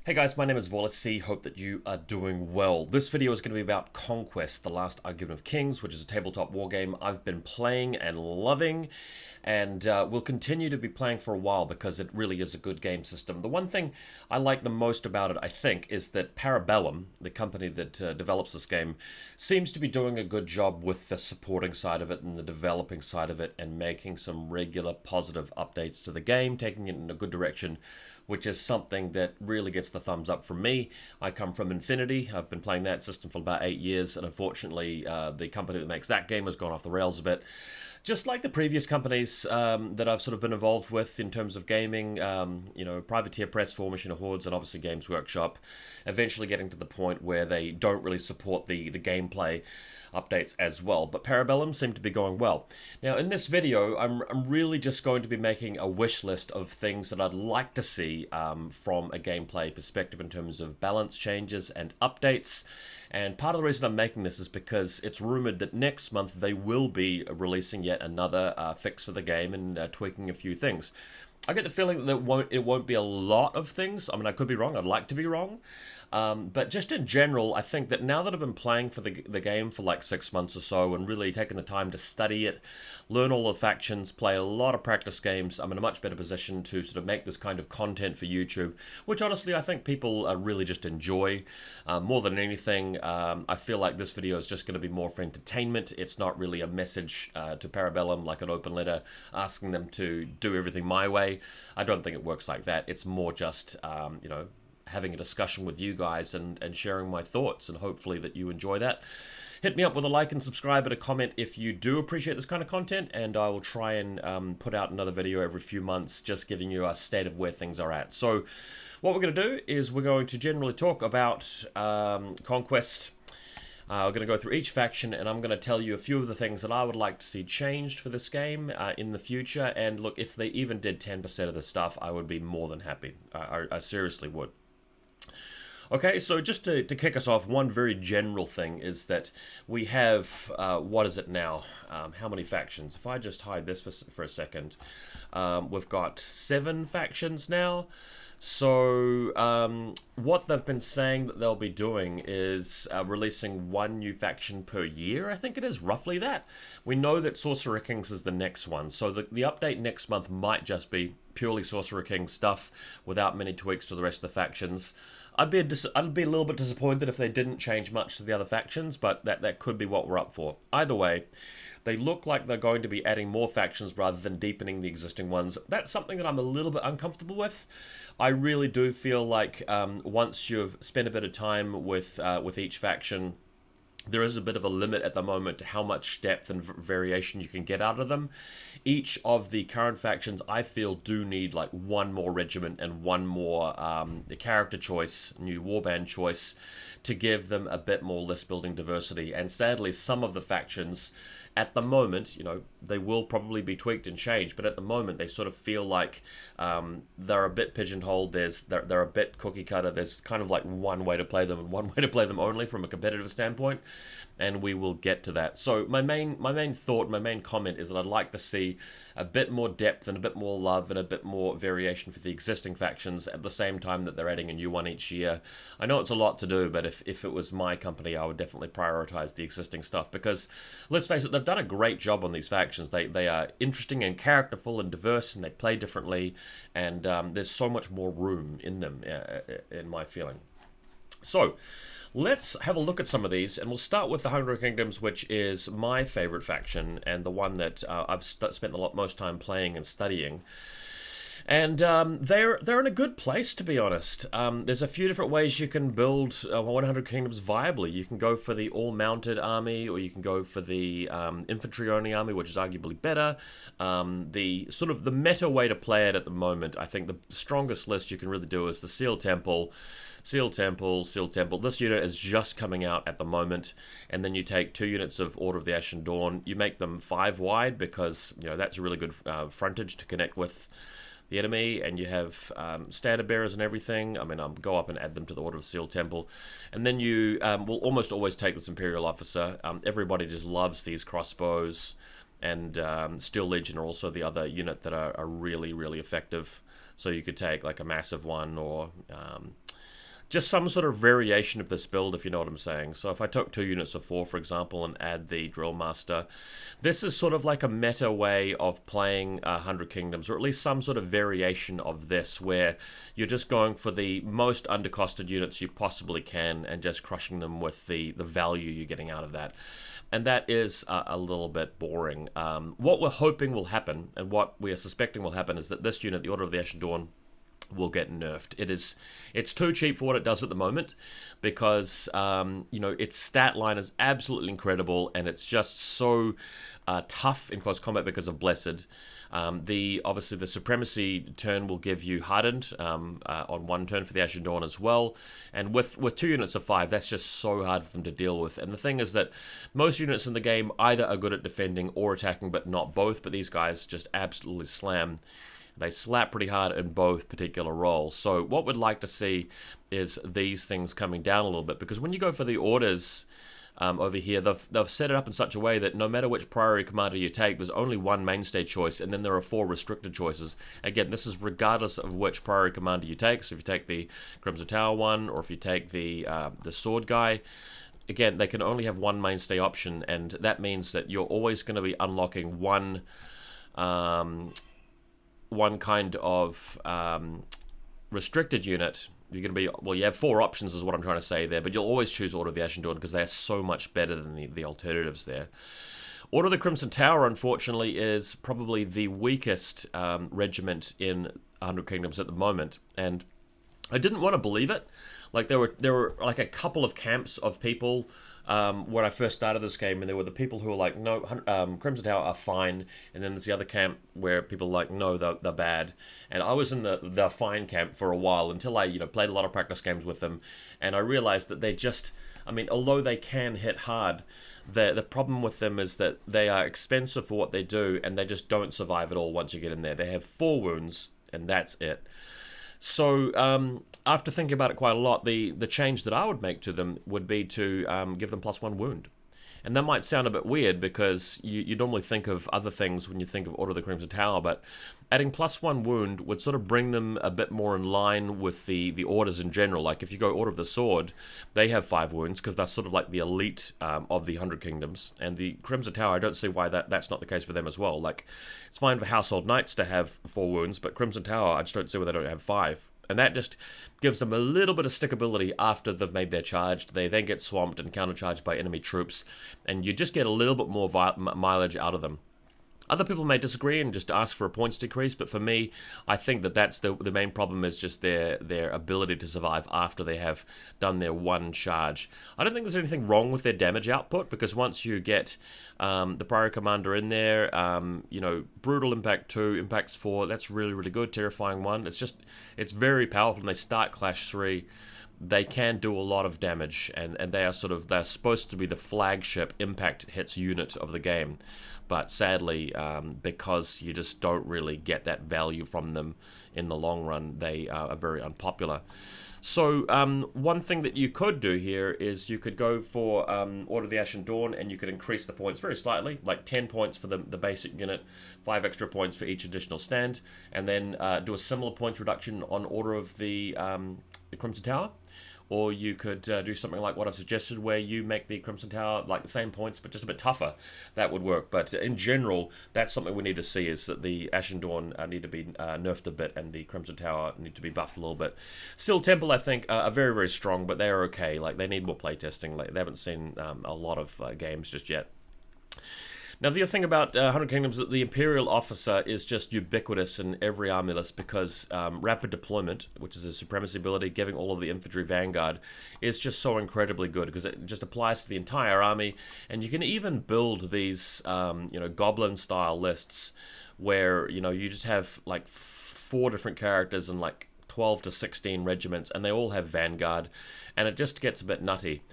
Hey guys, my name is VaulSC. Hope that you are doing well. This video is going to be about Conquest, the Last Argument of Kings, which is a tabletop war game I've been playing and loving, and will continue to be playing for a while because it really is a good game system. The one thing I like the most about it, I think, is that Parabellum, the company that develops this game, seems to be doing a good job with the supporting side of it and the developing side of it, and making some regular positive updates to the game, taking it in a good direction, which is something that really gets the thumbs up from me. I come from Infinity. I've been playing that system for about 8 years, and unfortunately, the company that makes that game has gone off the rails a bit. Just like the previous companies that I've sort of been involved with in terms of gaming, Privateer Press, War Machine of Hordes, and obviously Games Workshop, eventually getting to the point where they don't really support the gameplay updates as well, but Parabellum seem to be going well. Now in this video, I'm really just going to be making a wish list of things that I'd like to see from a gameplay perspective in terms of balance changes and updates. And part of the reason I'm making this is because it's rumored that next month they will be releasing yet another fix for the game and tweaking a few things. I get the feeling that it won't be a lot of things. I mean, I could be wrong. I'd like to be wrong. But just in general, I think that now that I've been playing for the game for like 6 months or so and really taking the time to study it, learn all the factions, play a lot of practice games, I'm in a much better position to sort of make this kind of content for YouTube, which honestly I think people really just enjoy. More than anything, I feel like this video is just going to be more for entertainment. It's not really a message to Parabellum like an open letter asking them to do everything my way. I don't think it works like that. It's more just, having a discussion with you guys and sharing my thoughts, and hopefully that you enjoy that. Hit me up with a like and subscribe and a comment if you do appreciate this kind of content, and I will try and put out another video every few months just giving you a state of where things are at. So what we're going to do is we're going to generally talk about Conquest. We're going to go through each faction, and I'm going to tell you a few of the things that I would like to see changed for this game in the future. And look, if they even did 10% of the stuff, I would be more than happy. I seriously would. Okay, so just to kick us off, one very general thing is that we have, what is it now? How many factions? If I just hide this for a second, we've got 7 factions now. So what they've been saying that they'll be doing is releasing 1 new faction per year. I think it is roughly that. We know that Sorcerer Kings is the next one, so the update next month might just be purely Sorcerer Kings stuff without many tweaks to the rest of the factions. I'd be a little bit disappointed if they didn't change much to the other factions, but that could be what we're up for. Either way, they look like they're going to be adding more factions rather than deepening the existing ones. That's something that I'm a little bit uncomfortable with. I really do feel like once you've spent a bit of time with each faction, there is a bit of a limit at the moment to how much depth and variation you can get out of them. Each of the current factions, I feel, do need like 1 more regiment and 1 more character choice, new warband choice, to give them a bit more list building diversity. And sadly, some of the factions at the moment, they will probably be tweaked and changed, but at the moment they sort of feel like they're a bit pigeonholed. They're a bit cookie cutter. There's kind of like one way to play them and one way to play them only from a competitive standpoint, and we will get to that. So my main comment is that I'd like to see a bit more depth and a bit more love and a bit more variation for the existing factions at the same time that they're adding a new one each year. I know it's a lot to do, but if it was my company, I would definitely prioritize the existing stuff, because let's face it, they've done a great job on these factions. They are interesting and characterful and diverse, and they play differently, and there's so much more room in them, in my feeling. So let's have a look at some of these, and we'll start with the Hungry Kingdoms, which is my favorite faction and the one that I've spent the most time playing and studying. And they're in a good place, to be honest. There's a few different ways you can build 100 Kingdoms viably. You can go for the all-mounted army, or you can go for the infantry-only army, which is arguably better. The meta way to play it at the moment, I think the strongest list you can really do is the Seal Temple, Seal Temple, Seal Temple. This unit is just coming out at the moment, and then you take 2 units of Order of the Ashen Dawn. You make them 5 wide because that's a really good frontage to connect with the enemy, and you have standard bearers and everything. I mean, go up and add them to the Order of Seal Temple, and then you will almost always take this Imperial Officer. Everybody just loves these crossbows, and Steel Legion are also the other unit that are really, really effective. So you could take like a massive one, or just some sort of variation of this build, if you know what I'm saying. So if I took 2 units of 4, for example, and add the Drill Master, this is sort of like a meta way of playing 100 Kingdoms, or at least some sort of variation of this, where you're just going for the most undercosted units you possibly can and just crushing them with the value you're getting out of that. And that is a little bit boring. What we're hoping will happen, and what we are suspecting will happen, is that this unit, the Order of the Ashen Dawn, will get nerfed. It's too cheap for what it does at the moment, because you know, its stat line is absolutely incredible, and it's just so tough in close combat because of Blessed. Obviously the Supremacy turn will give you Hardened on 1 turn for the Ashen Dawn as well, and with 2 units of 5, that's just so hard for them to deal with. And the thing is that most units in the game either are good at defending or attacking, but not both. But these guys just absolutely slam. They slap pretty hard in both particular roles. So what we'd like to see is these things coming down a little bit, because when you go for the orders over here, they've set it up in such a way that no matter which priority commander you take, there's only one mainstay choice, and then there are 4 restricted choices. Again, this is regardless of which priority commander you take. So if you take the Crimson Tower one, or if you take the sword guy, again, they can only have one mainstay option, and that means that you're always going to be unlocking one kind of restricted unit. You're going to be, well, you have 4 options is what I'm trying to say there, but you'll always choose Order of the Ashen Dawn because they are so much better than the alternatives there. Order of the Crimson Tower, unfortunately, is probably the weakest regiment in 100 Kingdoms at the moment, and I didn't want to believe it. Like, there were like a couple of camps of people when I first started this game, and there were the people who were like, no, Crimson Tower are fine, and then there's the other camp where people are like, no, they're bad. And I was in the fine camp for a while until I played a lot of practice games with them, and I realized that they just, I mean, although they can hit hard, the problem with them is that they are expensive for what they do, and they just don't survive at all once you get in there. They have 4 wounds, and that's it. So after thinking about it quite a lot, the change that I would make to them would be to give them +1 wound. And that might sound a bit weird, because you normally think of other things when you think of Order of the Crimson Tower, but adding +1 wound would sort of bring them a bit more in line with the orders in general. Like if you go Order of the Sword, they have 5 wounds because they're sort of like the elite of the 100 Kingdoms. And the Crimson Tower, I don't see why that's not the case for them as well. Like, it's fine for Household Knights to have 4 wounds, but Crimson Tower, I just don't see why they don't have 5. And that just gives them a little bit of stickability after they've made their charge. They then get swamped and countercharged by enemy troops, and you just get a little bit more mileage out of them. Other people may disagree and just ask for a points decrease, but for me, I think that's the main problem, is just their ability to survive after they have done their 1 charge. I don't think there's anything wrong with their damage output, because once you get the priority commander in there, brutal impact 2, impacts 4, that's really, really good. Terrifying 1, it's very powerful, and they start Clash 3. They can do a lot of damage, and they're supposed to be the flagship impact hits unit of the game. But sadly, because you just don't really get that value from them in the long run, they are very unpopular. So one thing that you could do here is you could go for Order of the Ashen Dawn, and you could increase the points very slightly, like 10 points for the basic unit, 5 extra points for each additional stand, and then do a similar points reduction on Order of the Crimson Tower. Or you could do something like what I've suggested, where you make the Crimson Tower like the same points, but just a bit tougher. That would work. But in general, that's something we need to see, is that the Ashen Dawn need to be nerfed a bit, and the Crimson Tower need to be buffed a little bit. Steel Temple, I think, are very, very strong, but they are okay. Like, they need more playtesting. Like, they haven't seen a lot of games just yet. Now, the other thing about 100 Kingdoms is that the Imperial Officer is just ubiquitous in every army list, because Rapid Deployment, which is a supremacy ability giving all of the infantry vanguard, is just so incredibly good, because it just applies to the entire army. And you can even build these, goblin-style lists where, you just have like 4 different characters and like 12 to 16 regiments, and they all have vanguard, and it just gets a bit nutty.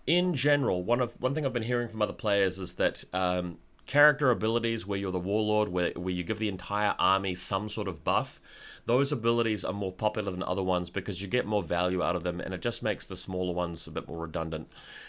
In general, one thing I've been hearing from other players is that character abilities where you're the warlord, where you give the entire army some sort of buff, those abilities are more popular than other ones because you get more value out of them, and it just makes the smaller ones a bit more redundant.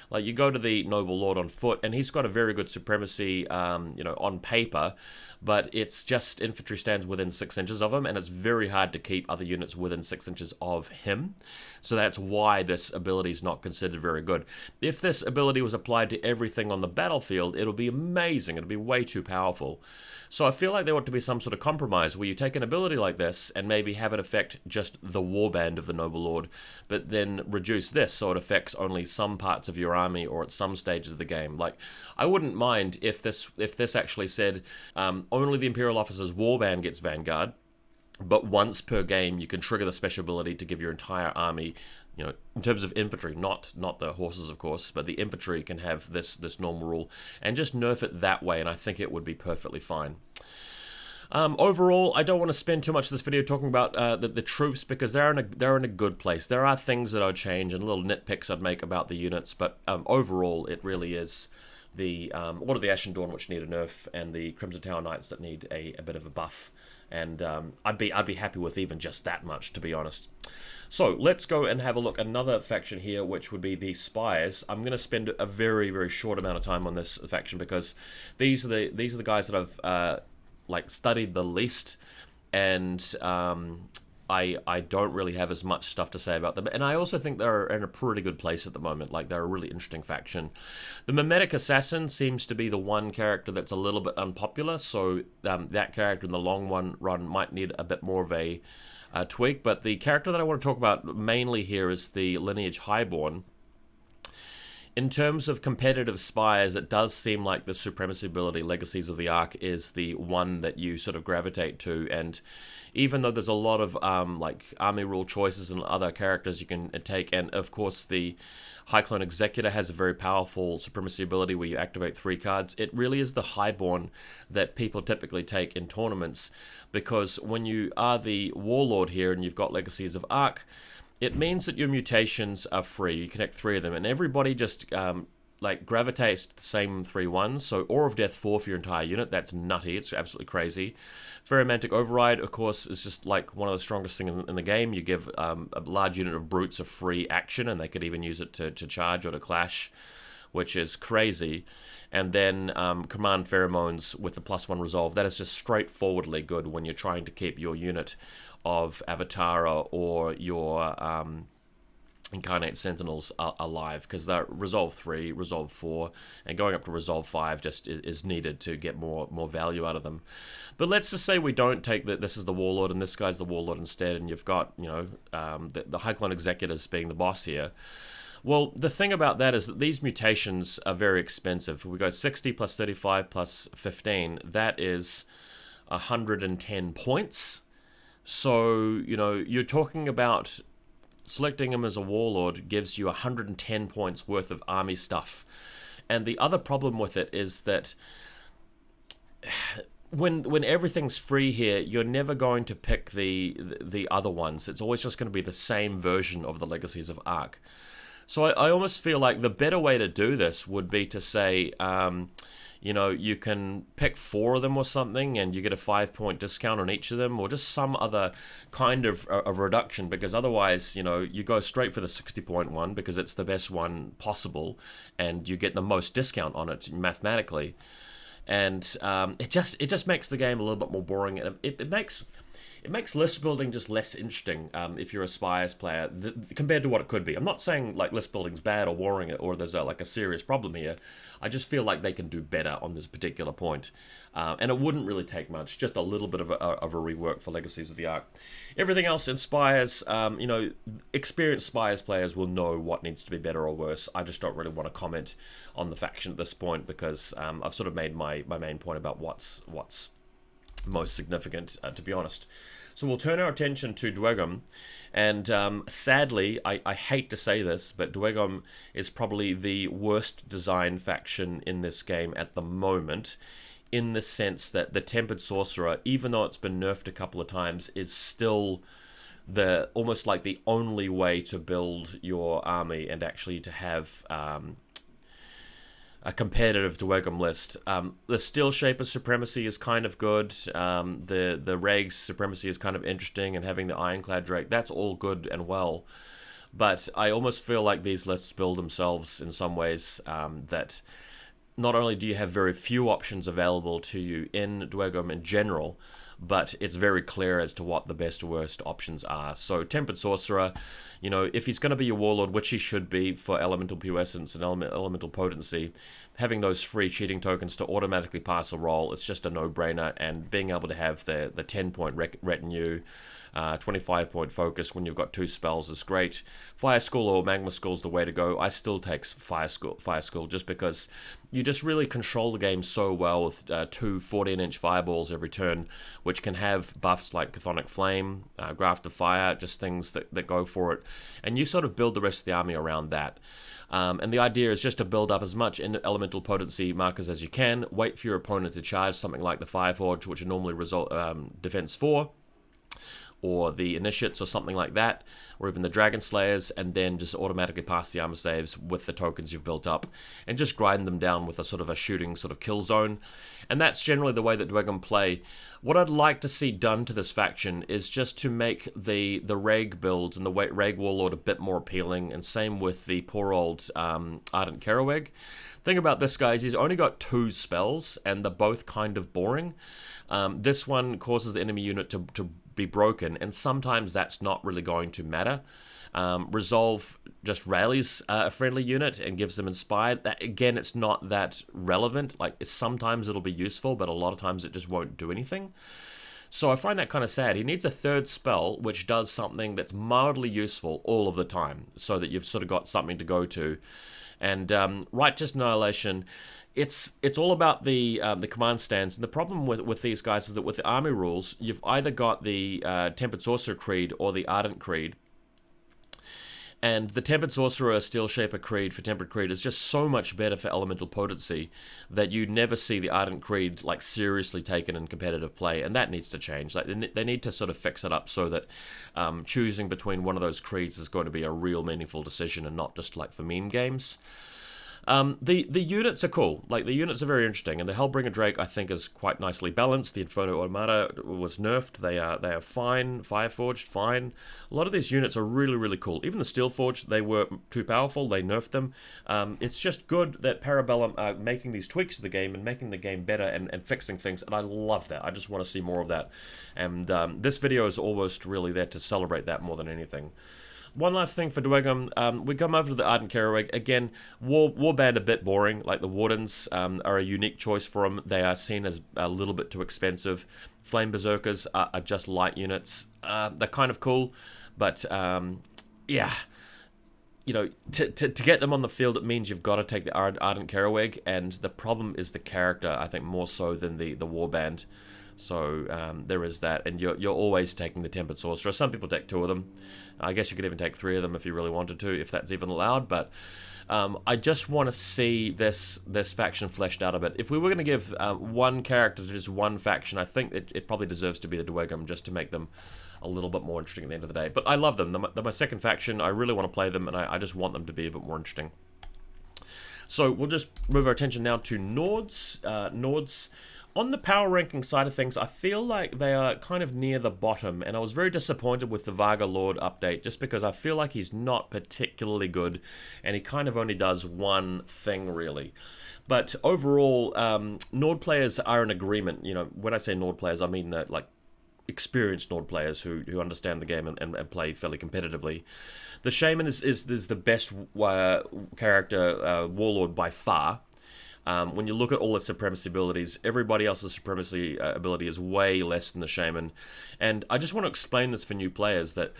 Like, you go to the Noble Lord on foot, and he's got a very good supremacy, you know, on paper, but it's just infantry stands within 6 inches of him, and it's very hard to keep other units within 6 inches of him. So that's why this ability is not considered very good. If this ability was applied to everything on the battlefield, it'll be amazing. It'll be way too powerful. So I feel like there ought to be some sort of compromise where you take an ability like this and maybe have it affect just the warband of the Noble Lord, but then reduce this so it affects only some parts of your army or at some stages of the game. Like, I wouldn't mind if this actually said only the Imperial Officer's warband gets Vanguard, but once per game you can trigger the special ability to give your entire army, you know, in terms of infantry, not the horses, of course, but the infantry can have this normal rule, and just nerf it that way, and I think it would be perfectly fine. Overall, I don't want to spend too much of this video talking about the troops, because they're in a good place. There are things that I'd change and little nitpicks I'd make about the units, but overall, it really is the Order of the Ashen Dawn, which need a nerf, and the Crimson Tower Knights that need a bit of a buff. And I'd be happy with even just that much, to be honest. So let's go and have a look. Another faction here, which would be the Spies. I'm going to spend a very, very short amount of time on this faction because these are the guys that I've like studied the least, and I don't really have as much stuff to say about them. And I also think they're in a pretty good place at the moment. Like, they're a really interesting faction. The Mimetic Assassin seems to be the one character that's a little bit unpopular, so that character in the long run might need a bit more of a tweak. But the character that I want to talk about mainly here is the Lineage Highborn. In terms of competitive spies, it does seem like the supremacy ability, Legacies of the Ark, is the one that you sort of gravitate to. And even though there's a lot of like army rule choices and other characters you can take, and of course the High Clone Executor has a very powerful supremacy ability where you activate 3 cards, it really is the Highborn that people typically take in tournaments, because when you are the Warlord here and you've got Legacies of Ark, it means that your mutations are free. You connect 3 of them, and everybody just like gravitates to the same 3 ones. So Aura of Death 4 for your entire unit. That's nutty. It's absolutely crazy. Ferromantic Override, of course, is just like one of the strongest things in the game. You give a large unit of brutes a free action, and they could even use it to charge or to clash, which is crazy. And then Command Pheromones with the +1 resolve. That is just straightforwardly good when you're trying to keep your unit of Avatara or your Incarnate Sentinels alive, because they're Resolve 3, Resolve 4, and going up to Resolve 5 just is needed to get more value out of them. But let's just say we don't take that this is the Warlord and this guy's the Warlord instead, and you've got, you know, the High Clone Executors being the boss here. Well, the thing about that is that these mutations are very expensive. If we go 60 plus 35 plus 15, that is 110 points. So, you know, you're talking about selecting him as a Warlord gives you 110 points worth of army stuff. And the other problem with it is that when everything's free here, you're never going to pick the other ones. It's always just going to be the same version of the Legacies of Ark. So I almost feel like the better way to do this would be to say, you know, you can pick 4 of them or something, and you get a 5-point discount on each of them, or just some other kind of reduction, because otherwise, you know, you go straight for the 60-point one because it's the best one possible, and you get the most discount on it mathematically. And it just makes the game a little bit more boring, and it makes list building just less interesting if you're a Spires player compared to what it could be. I'm not saying like list building's bad or boring or there's like a serious problem here. I just feel like they can do better on this particular point. And it wouldn't really take much, just a little bit of a rework for Legacies of the Ark. Everything else in Spires, you know, experienced Spires players will know what needs to be better or worse. I just don't really want to comment on the faction at this point because I've sort of made my main point about what's most significant, to be honest. So we'll turn our attention to Dwegom, and sadly, I hate to say this, but Dwegom is probably the worst designed faction in this game at the moment, in the sense that the Tempered Sorcerer, even though it's been nerfed a couple of times, is still almost like the only way to build your army and actually to have a competitive Dwegum list. The Steel Shaper's Supremacy is kind of good. The Reg's Supremacy is kind of interesting, and having the Ironclad Drake, that's all good and well. But I almost feel like these lists build themselves in some ways, that not only do you have very few options available to you in Dwegum in general, but it's very clear as to what the best or worst options are. So Tempered Sorcerer, you know, if he's going to be your Warlord, which he should be for Elemental Puissance and Elemental Potency, having those free cheating tokens to automatically pass a roll, it's just a no-brainer, and being able to have the 10-point retinue, 25-point focus when you've got 2 spells is great. Fire Skull or Magma Skull is the way to go. I still take Fire Skull just because you just really control the game so well with 2 14-inch fireballs every turn, which can have buffs like Chthonic Flame, Graft of Fire, just things that go for it. And you sort of build the rest of the army around that. And the idea is just to build up as much in elemental potency markers as you can, wait for your opponent to charge something like the Fireforge, which are normally result defense 4, or the Initiates or something like that, or even the Dragon Slayers, and then just automatically pass the armor saves with the tokens you've built up, and just grind them down with a sort of a shooting sort of kill zone. And that's generally the way that Dwegum play. What I'd like to see done to this faction is just to make the Reg builds and the Reg Warlord a bit more appealing, and same with the poor old Ardent Keroueg. Thing about this guy is he's only got 2 spells, and they're both kind of boring. This one causes the enemy unit to be broken, and sometimes that's not really going to matter. Resolve just rallies a friendly unit and gives them Inspired. That, again, it's not that relevant. Like, sometimes it'll be useful, but a lot of times it just won't do anything. So I find that kind of sad. He needs a 3rd spell which does something that's mildly useful all of the time, so that you've sort of got something to go to. And Righteous Annihilation, it's all about the command stands. And the problem with these guys is that with the army rules, you've either got the Tempered Sorcerer Creed or the Ardent Creed. And the Tempered Sorcerer Steel Shaper Creed for Tempered Creed is just so much better for elemental potency that you never see the Ardent Creed like seriously taken in competitive play, and that needs to change. Like, they need to sort of fix it up so that choosing between one of those creeds is going to be a real meaningful decision and not just like for meme games. The units are cool. Like, the units are very interesting, and the Hellbringer Drake I think is quite nicely balanced. The Inferno Automata was nerfed. They are fine. Fireforged, fine. A lot of these units are really, really cool. Even the Steelforged, they were too powerful. They nerfed them. It's just good that Parabellum are making these tweaks to the game and making the game better and fixing things, and I love that. I just want to see more of that. And this video is almost really there to celebrate that more than anything. One last thing for Dwegum, we come over to the Ardent Keroueg. Again, Warband a bit boring. Like, the Wardens are a unique choice for them. They are seen as a little bit too expensive. Flame Berserkers are just light units. They're kind of cool, but yeah, you know, to get them on the field, it means you've got to take the Ardent Keroueg, and the problem is the character, I think, more so than the Warband. So there is that, and you're always taking the Tempered Sorcerer. Some people take 2 of them. I guess you could even take 3 of them if you really wanted to, if that's even allowed. But I just want to see this faction fleshed out a bit. If we were going to give one character to just one faction, I think it probably deserves to be the Dwegum, just to make them a little bit more interesting at the end of the day. But I love them. They're my second faction. I really want to play them, and I just want them to be a bit more interesting. So we'll just move our attention now to Nords. Nords. On the power ranking side of things, I feel like they are kind of near the bottom, and I was very disappointed with the Varga Lord update, just because I feel like he's not particularly good, and he kind of only does one thing, really. But overall, Nord players are in agreement. You know, when I say Nord players, I mean like experienced Nord players who understand the game and play fairly competitively. The Shaman is the best character, Warlord by far. When you look at all its supremacy abilities, everybody else's supremacy ability is way less than the Shaman. And I just want to explain this for new players, that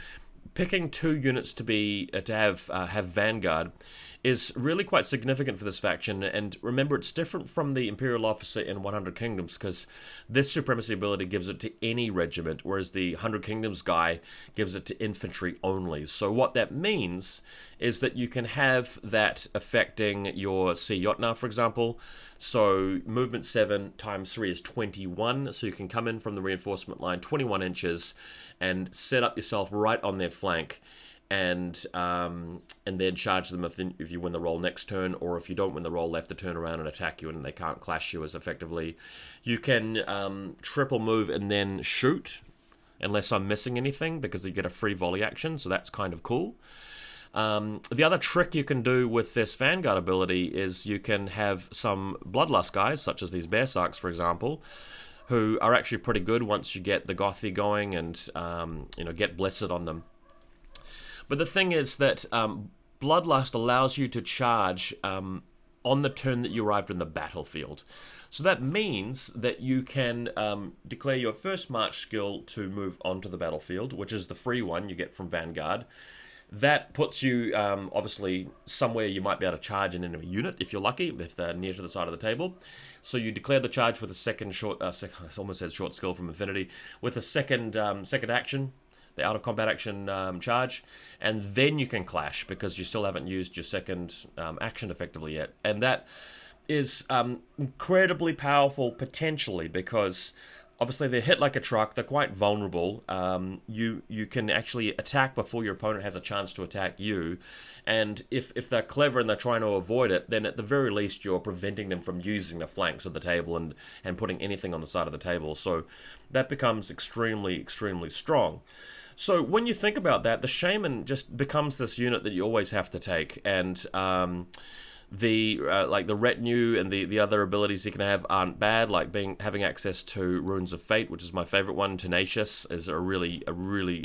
picking 2 units to have Vanguard is really quite significant for this faction. And remember, it's different from the Imperial Officer in 100 Kingdoms, because this supremacy ability gives it to any regiment, whereas the 100 Kingdoms guy gives it to infantry only. So what that means is that you can have that affecting your Sea Jotnar, for example. So movement 7 times 3 is 21, so you can come in from the reinforcement line 21 inches and set up yourself right on their flank. and then charge them if you win the roll next turn, or if you don't win the roll, they have to turn around and attack you, and they can't clash you as effectively. You can triple move and then shoot, unless I'm missing anything, because you get a free volley action, so that's kind of cool. The other trick you can do with this Vanguard ability is you can have some Bloodlust guys, such as these Bearsarks, for example, who are actually pretty good once you get the Gothy going and get Blessed on them. But the thing is that Bloodlust allows you to charge on the turn that you arrived in the battlefield. So that means that you can declare your first march skill to move onto the battlefield, which is the free one you get from Vanguard. That puts you, obviously, somewhere you might be able to charge an enemy unit, if you're lucky, if they're near to the side of the table. So you declare the charge with a second short, it almost says short skill from Infinity, with a second action, the out-of-combat action charge, and then you can clash, because you still haven't used your second action effectively yet. And that is incredibly powerful, potentially, because obviously they're hit like a truck, they're quite vulnerable. You can actually attack before your opponent has a chance to attack you, and if they're clever and they're trying to avoid it, then at the very least you're preventing them from using the flanks of the table and putting anything on the side of the table. So that becomes extremely, extremely strong. So when you think about that, the Shaman just becomes this unit that you always have to take, and the retinue and the other abilities you can have aren't bad, like having access to Runes of Fate, which is my favorite one. Tenacious is a really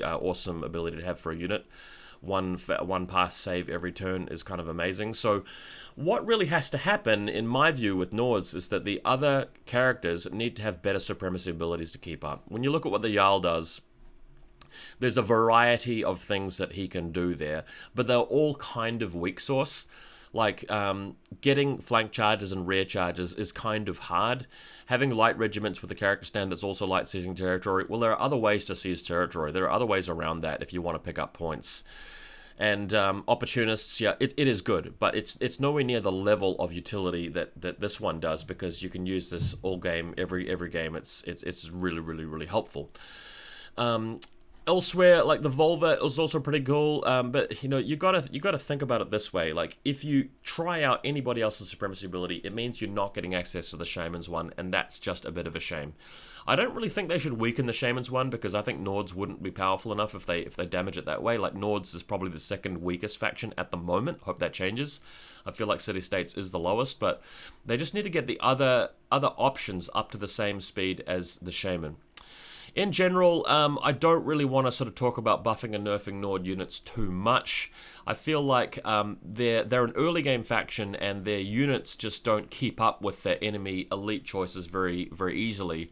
awesome ability to have for a unit. One pass save every turn is kind of amazing. So what really has to happen, in my view, with Nords is that the other characters need to have better supremacy abilities to keep up. When you look at what the Jarl does, there's a variety of things that he can do there, but they're all kind of weak source. Like, getting flank charges and rear charges is kind of hard. Having light regiments with a character stand that's also light seizing territory, well, there are other ways to seize territory. There are other ways around that if you want to pick up points. And opportunists, yeah, it is good, but it's nowhere near the level of utility that this one does, because you can use this all game, every game. It's really, really, really helpful. Elsewhere, like the Volva is also pretty cool, but you gotta think about it this way. Like, if you try out anybody else's supremacy ability, it means you're not getting access to the Shaman's one, and that's just a bit of a shame. I don't really think they should weaken the Shaman's one, because I think Nords wouldn't be powerful enough if they damage it that way. Like, Nords is probably the second weakest faction at the moment. Hope that changes. I feel like City States is the lowest, but they just need to get the other options up to the same speed as the Shaman. In general, I don't really want to sort of talk about buffing and nerfing Nord units too much. I feel like they're an early game faction, and their units just don't keep up with their enemy elite choices very, very easily.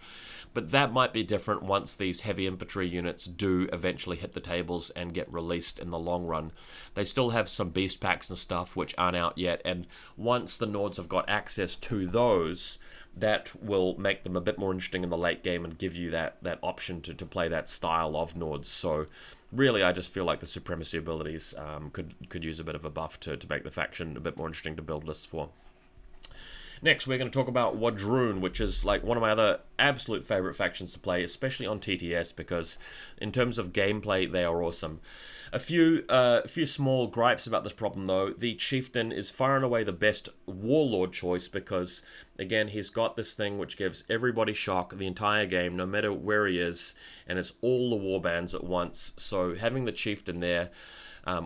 But that might be different once these heavy infantry units do eventually hit the tables and get released in the long run. They still have some beast packs and stuff which aren't out yet, and once the Nords have got access to those, that will make them a bit more interesting in the late game and give you that option to play that style of Nords. So really, I just feel like the supremacy abilities could use a bit of a buff to make the faction a bit more interesting to build lists for. Next, we're going to talk about Wadroon, which is like one of my other absolute favorite factions to play, especially on TTS, because in terms of gameplay, they are awesome. A few small gripes about this problem, though. The Chieftain is far and away the best Warlord choice, because, again, he's got this thing which gives everybody shock the entire game, no matter where he is, and it's all the warbands at once. So having the Chieftain there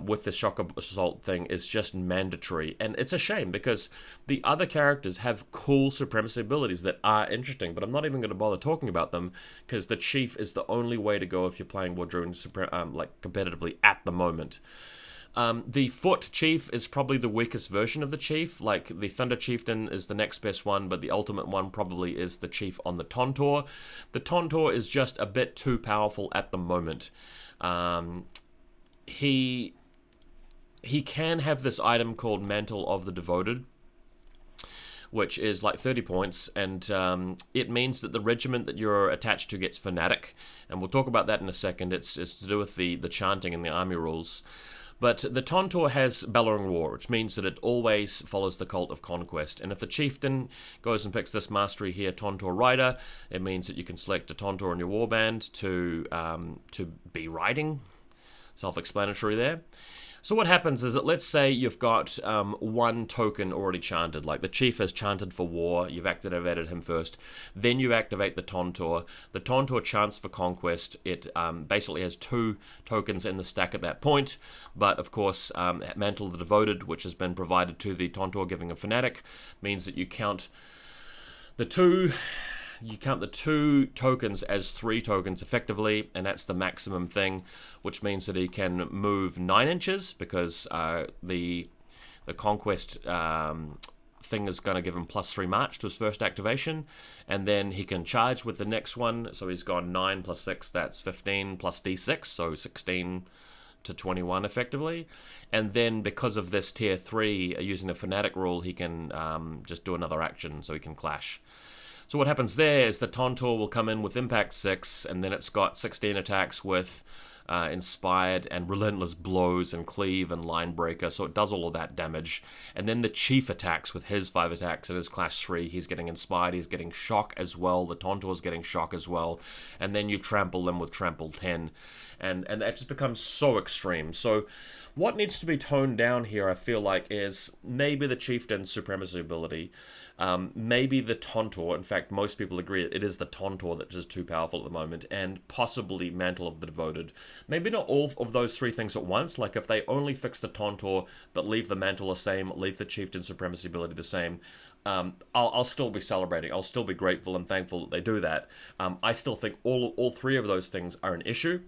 with the shock assault thing is just mandatory, and it's a shame because the other characters have cool supremacy abilities that are interesting, but I'm not even going to bother talking about them because the Chief is the only way to go if you're playing Wadroon like competitively at the moment. The Foot Chief is probably the weakest version of the Chief. Like, the Thunder Chieftain is the next best one, but the ultimate one probably is the Chief on the Tontor. The Tontor is just a bit too powerful at the moment. He can have this item called Mantle of the Devoted, which is like 30 points, and it means that the regiment that you're attached to gets Fanatic, and we'll talk about that in a second. It's to do with the chanting and the army rules. But the Tontor has Bellowing Roar, which means that it always follows the cult of Conquest. And if the Chieftain goes and picks this mastery here, Tontor Rider, it means that you can select a Tontor in your warband to be riding. Self-explanatory there. So what happens is that, let's say you've got one token already chanted, like the Chief has chanted for war, you've activated him first, then you activate the Tontor. The Tontor chants for Conquest. It basically has 2 tokens in the stack at that point, but of course Mantle of the Devoted, which has been provided to the Tontor giving a Fanatic, means that you count the 2 tokens as 3 tokens effectively, and that's the maximum thing, which means that he can move 9 inches because the Conquest thing is going to give him +3 March to his first activation, and then he can charge with the next one, so he's gone 9 + 6, that's 15 plus D6, so 16 to 21 effectively. And then because of this tier 3, using the Fanatic rule, he can just do another action, so he can clash. So what happens there is the Tontor will come in with Impact 6, and then it's got 16 attacks with Inspired and Relentless Blows and Cleave and Line Breaker, so it does all of that damage. And then the Chief attacks with his 5 attacks at his class 3. He's getting Inspired, he's getting Shock as well, the Tontor's getting Shock as well, and then you trample them with Trample 10. And that just becomes so extreme. So what needs to be toned down here, I feel like, is maybe the Chieftain's Supremacy ability. Maybe the Tontor. In fact, most people agree it is the Tontor that is too powerful at the moment, and possibly Mantle of the Devoted. Maybe not all of those 3 things at once. Like if they only fix the Tontor but leave the Mantle the same, leave the Chieftain Supremacy ability the same, I'll still be celebrating. I'll still be grateful and thankful that they do that. I still think all 3 of those things are an issue.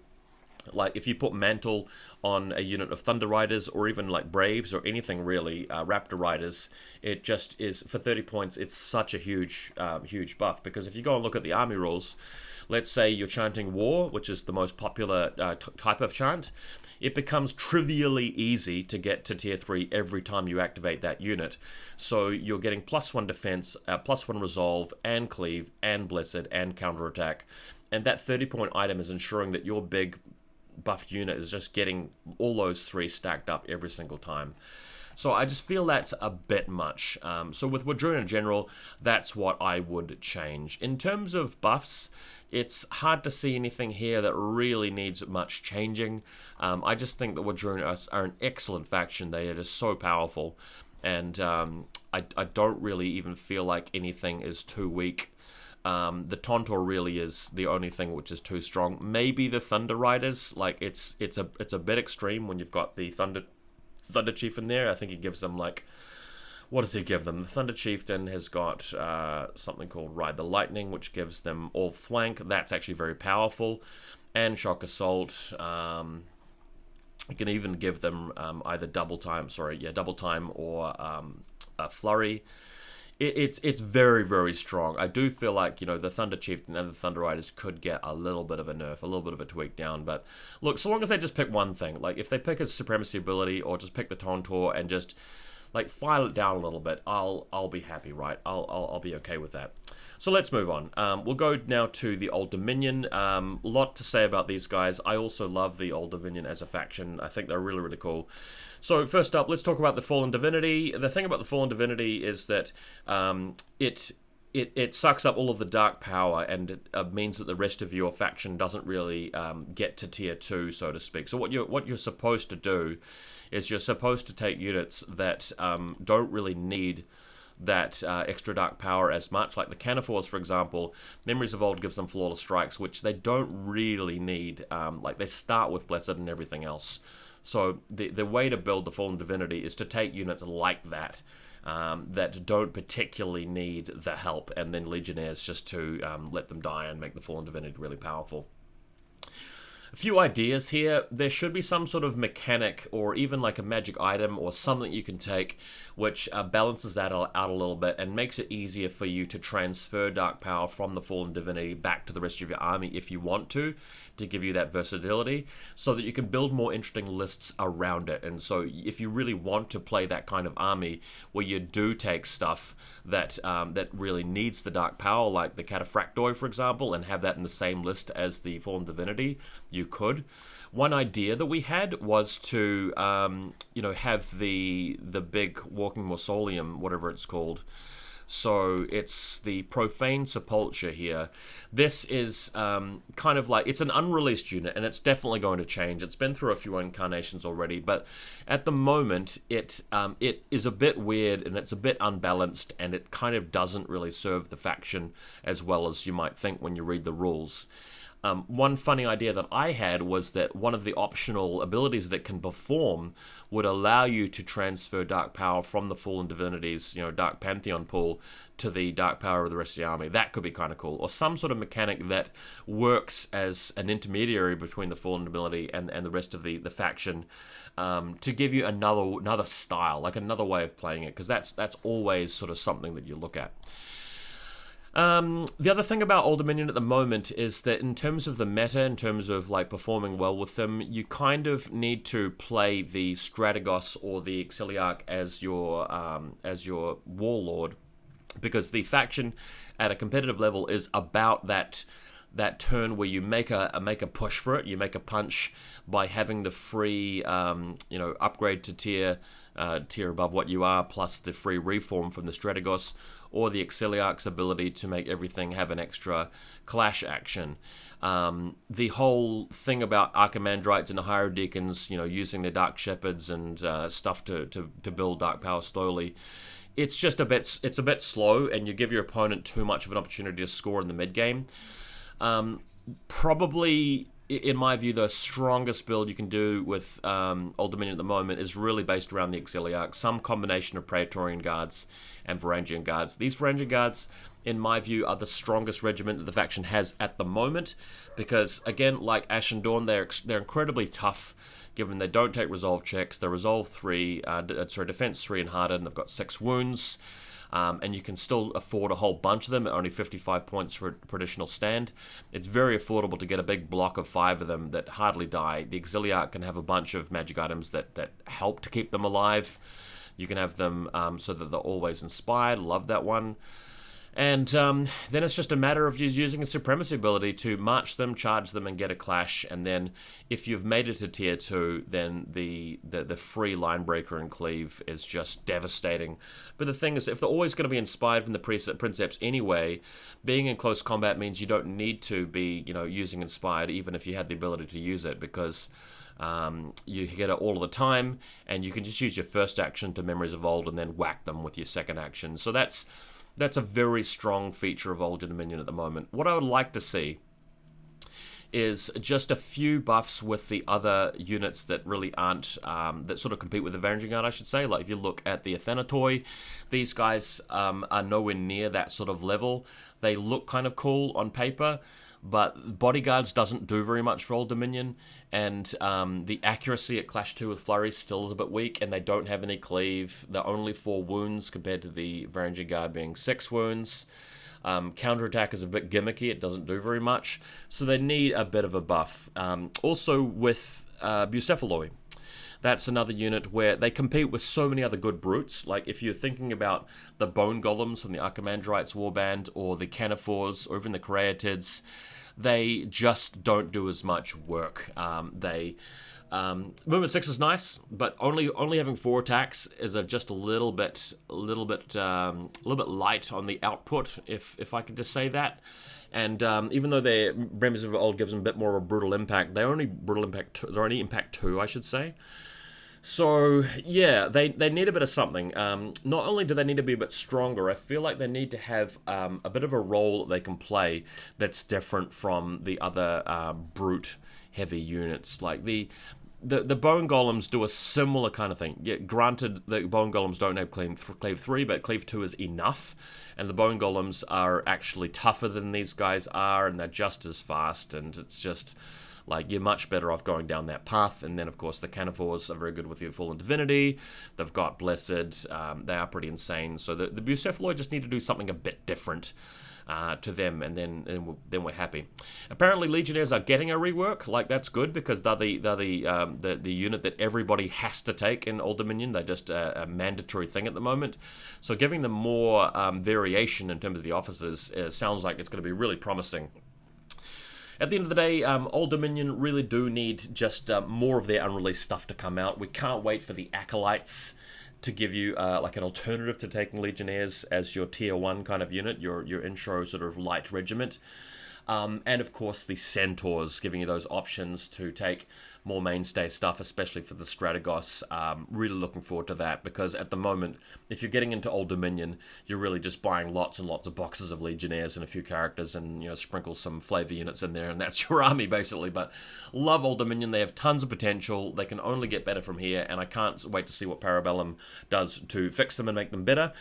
Like if you put Mantle on a unit of Thunder Riders, or even like Braves, or anything really, Raptor Riders, it just is, for 30 points, it's such a huge buff. Because if you go and look at the army rules, let's say you're chanting War, which is the most popular type of chant, it becomes trivially easy to get to tier 3 every time you activate that unit. So you're getting +1 defense, +1 resolve, and cleave, and blessed, and counterattack. And that 30-point item is ensuring that your big buffed unit is just getting all those 3 stacked up every single time. So I just feel that's a bit much. So with Wardruna in general, that's what I would change. In terms of buffs, it's hard to see anything here that really needs much changing. I just think that Wardruna are an excellent faction. They are just so powerful, and I don't really even feel like anything is too weak. The Tontor really is the only thing which is too strong. Maybe the Thunder Riders, like it's a bit extreme when you've got the Thunder Chief in there. I think he gives them like, what does he give them? The Thunder Chieftain has got something called Ride the Lightning, which gives them all flank. That's actually very powerful, and Shock Assault. You can even give them either double time or a Flurry. It's very, very strong. I do feel like, you know, the Thunder Chieftain and the Thunder Riders could get a little bit of a nerf, a little bit of a tweak down. But look, so long as they just pick one thing, like if they pick his Supremacy ability or just pick the Tontor and just like file it down a little bit, I'll be happy, right? I'll be okay with that. So let's move on. We'll go now to the Old Dominion. A lot to say about these guys. I also love the Old Dominion as a faction. I think they're really, really cool. So first up, let's talk about the Fallen Divinity. The thing about the Fallen Divinity is that it sucks up all of the dark power, and it means that the rest of your faction doesn't really get to tier 2, so to speak. So what you're supposed to do is you're supposed to take units that don't really need that extra dark power as much. Like the Canaphores, for example, Memories of Old gives them Flawless Strikes, which they don't really need. Like they start with Blessed and everything else. So the way to build the Fallen Divinity is to take units like that, that don't particularly need the help, and then Legionnaires just to let them die and make the Fallen Divinity really powerful. A few ideas here. There should be some sort of mechanic or even like a magic item or something you can take which balances that out a little bit and makes it easier for you to transfer dark power from the Fallen Divinity back to the rest of your army if you want to give you that versatility, so that you can build more interesting lists around it. And so if you really want to play that kind of army where you do take stuff that that really needs the dark power, like the Cataphractoi, for example, and have that in the same list as the Fallen Divinity, you could. One idea that we had was to, you know, have the big walking mausoleum, whatever it's called, So it's the Profane Sepulture here. This is kind of like, it's an unreleased unit, and it's definitely going to change. It's been through a few incarnations already, but at the moment it is a bit weird and it's a bit unbalanced, and it kind of doesn't really serve the faction as well as you might think when you read the rules. One funny idea that I had was that one of the optional abilities that it can perform would allow you to transfer Dark Power from the Fallen Divinities, Dark Pantheon pool, to the Dark Power of the rest of the army. That could be kind of cool. Or some sort of mechanic that works as an intermediary between the Fallen Divinity and the rest of the faction, to give you another style, like another way of playing it, because that's always sort of something that you look at. The other thing about Old Dominion at the moment is that in terms of the meta, in terms of like performing well with them, you kind of need to play the Strategos or the Exiliarch as your warlord, because the faction at a competitive level is about that turn where you make a push for it, you make a punch by having the free upgrade to tier above what you are, plus the free reform from the Strategos, or the Exiliarch's ability to make everything have an extra clash action. The whole thing about Archimandrites and the Hierodeacons, using their Dark Shepherds and stuff to build Dark Power slowly, it's a bit slow, and you give your opponent too much of an opportunity to score in the mid game. Probably, in my view, the strongest build you can do with Old Dominion at the moment is really based around the Exiliarch, some combination of Praetorian Guards and Varangian Guards. These Varangian Guards, in my view, are the strongest regiment that the faction has at the moment, because, again, like Ashen Dawn, they're incredibly tough, given they don't take resolve checks. They're resolve 3, defense 3 and hardened. They've got 6 wounds. And you can still afford a whole bunch of them at only 55 points for additional stand. It's very affordable to get a big block of 5 of them that hardly die. The Exiliarch can have a bunch of magic items that help to keep them alive. You can have them so that they're always inspired. Love that one. And then it's just a matter of using a supremacy ability to march them, charge them, and get a clash. And then if you've made it to tier 2, then the free line breaker and cleave is just devastating. But the thing is, if they're always going to be inspired from the Princeps anyway, being in close combat means you don't need to be using inspired, even if you had the ability to use it, because you get it all of the time, and you can just use your first action to Memories of Old and then whack them with your second action. So that's a very strong feature of Old Dominion at the moment. What I would like to see is just a few buffs with the other units that really aren't, that sort of compete with the Varangian Guard, I should say. Like if you look at the Athenatoi, these guys are nowhere near that sort of level. They look kind of cool on paper, but Bodyguards doesn't do very much for Old Dominion, and the accuracy at Clash 2 with Flurry still is a bit weak, and they don't have any cleave. They're only 4 wounds compared to the Varangian Guard being 6 wounds. Counterattack is a bit gimmicky, it doesn't do very much, so they need a bit of a buff. Also with Bucephaloi, that's another unit where they compete with so many other good brutes. Like if you're thinking about the Bone Golems from the Archimandrites Warband, or the Canophores, or even the Caryatids, they just don't do as much work. Movement 6 is nice, but only having 4 attacks is just a little bit light on the output, if I could just say that. And even though their Memories of Old gives them a bit more of a brutal impact, they're only impact 2, I should say. So yeah, they need a bit of something. Not only do they need to be a bit stronger, I feel like they need to have a bit of a role that they can play that's different from the other brute heavy units. Like the Bone Golems do a similar kind of thing. Yeah, granted, the Bone Golems don't have Cleave 3, but Cleave 2 is enough. And the Bone Golems are actually tougher than these guys are, and they're just as fast, and it's just like you're much better off going down that path. And then, of course, the Canophores are very good with the Fallen Divinity. They've got Blessed. They are pretty insane. So the Bucephaloi just need to do something a bit different to them, and then we're happy. Apparently, Legionnaires are getting a rework. Like that's good, because they're the unit that everybody has to take in Old Dominion. They're just a mandatory thing at the moment. So giving them more variation in terms of the officers sounds like it's going to be really promising. At the end of the day, Old Dominion really do need just more of their unreleased stuff to come out. We can't wait for the Acolytes to give you like an alternative to taking Legionnaires as your tier 1 kind of unit, your intro sort of light regiment. And of course the Centaurs, giving you those options to take more mainstay stuff, especially for the Strategos. Really looking forward to that, because at the moment, if you're getting into Old Dominion, you're really just buying lots and lots of boxes of Legionnaires and a few characters, and sprinkle some flavor units in there, and that's your army basically. But love Old Dominion. They have tons of potential. They can only get better from here, and I can't wait to see what Parabellum does to fix them and make them better.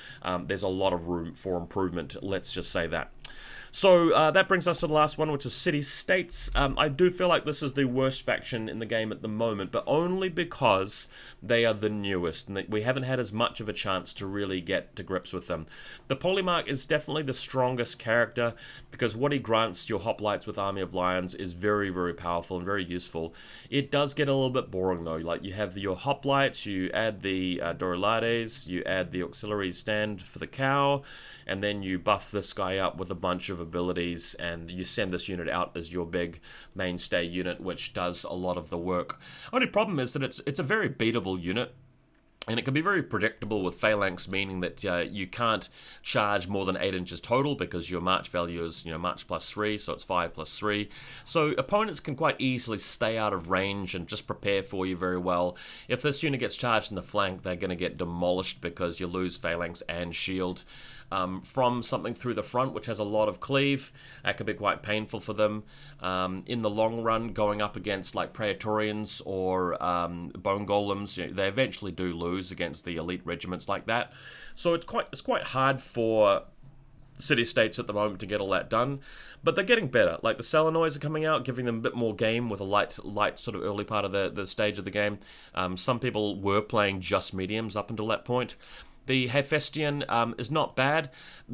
There's a lot of room for improvement, let's just say that. So that brings us to the last one, which is city-states. I do feel like this is the worst faction in the game at the moment, but only because they are the newest, and we haven't had as much of a chance to really get to grips with them. The Polemarch is definitely the strongest character, because what he grants your hoplites with Army of Lions is very, very powerful and very useful. It does get a little bit boring though. Like, you have your hoplites, you add the Dorolades, you add the auxiliary stand for the cow, and then you buff this guy up with a bunch of abilities, and you send this unit out as your big mainstay unit, which does a lot of the work. Only problem is that it's a very beatable unit, and it can be very predictable with phalanx, meaning that you can't charge more than 8 inches total, because your march value is march plus 3, so it's 5 plus 3. So opponents can quite easily stay out of range and just prepare for you very well. If this unit gets charged in the flank, they're going to get demolished, because you lose phalanx and shield. From something through the front, which has a lot of cleave, that could be quite painful for them. In the long run, going up against like Praetorians or Bone Golems, they eventually do lose against the elite regiments like that. So it's quite hard for city-states at the moment to get all that done, but they're getting better. Like, the Selenoids are coming out, giving them a bit more game with a light sort of early part of the stage of the game. Some people were playing just mediums up until that point. The Hephaestion is not bad.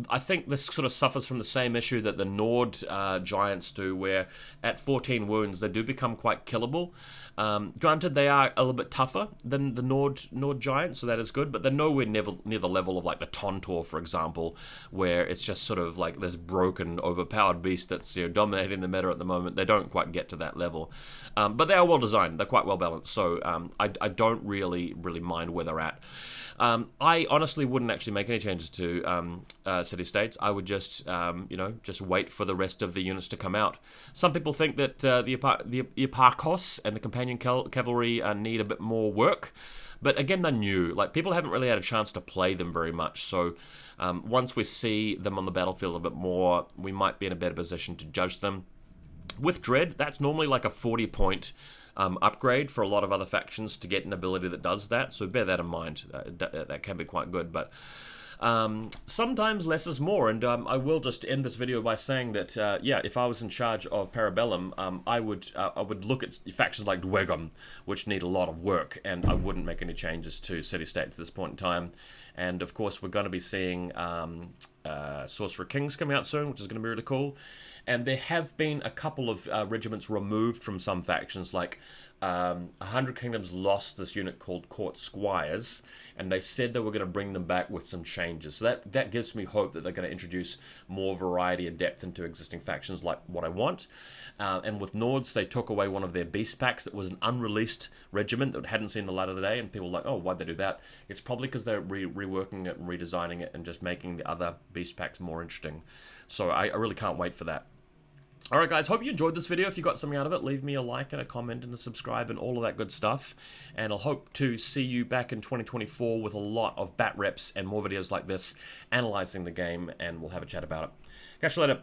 I think this sort of suffers from the same issue that the Nord giants do, where at 14 wounds they do become quite killable. Granted, they are a little bit tougher than the Nord giants, so that is good, but they're nowhere near the level of like the Tontor, for example, where it's just sort of like this broken, overpowered beast that's dominating the meta at the moment. They don't quite get to that level, but they are well designed. They're quite well balanced, so I don't really mind where they're at. I honestly wouldn't actually make any changes to city-states. I would just, just wait for the rest of the units to come out. Some people think that the Eparchos and the companion cavalry need a bit more work, but again, they're new. Like, people haven't really had a chance to play them very much, so once we see them on the battlefield a bit more, we might be in a better position to judge them. With Dread, that's normally like a 40-point upgrade for a lot of other factions to get an ability that does that, so bear that in mind. That can be quite good, but sometimes less is more, and I will just end this video by saying that yeah, if I was in charge of Parabellum, I would look at factions like Dwegum, which need a lot of work, and I wouldn't make any changes to city-state at this point in time. And of course, we're going to be seeing Sorcerer Kings coming out soon, which is going to be really cool. And there have been a couple of regiments removed from some factions, like 100 Kingdoms lost this unit called Court Squires, and they said they were going to bring them back with some changes. So that gives me hope that they're going to introduce more variety and depth into existing factions, like what I want. And with Nords, they took away one of their beast packs that was an unreleased regiment that hadn't seen the light of the day, and people were like, oh, why'd they do that? It's probably because they're reworking it and redesigning it and just making the other beast packs more interesting. So I really can't wait for that. Alright guys, hope you enjoyed this video. If you got something out of it, leave me a like and a comment and a subscribe and all of that good stuff. And I'll hope to see you back in 2024 with a lot of bat reps and more videos like this, analyzing the game, and we'll have a chat about it. Catch you later.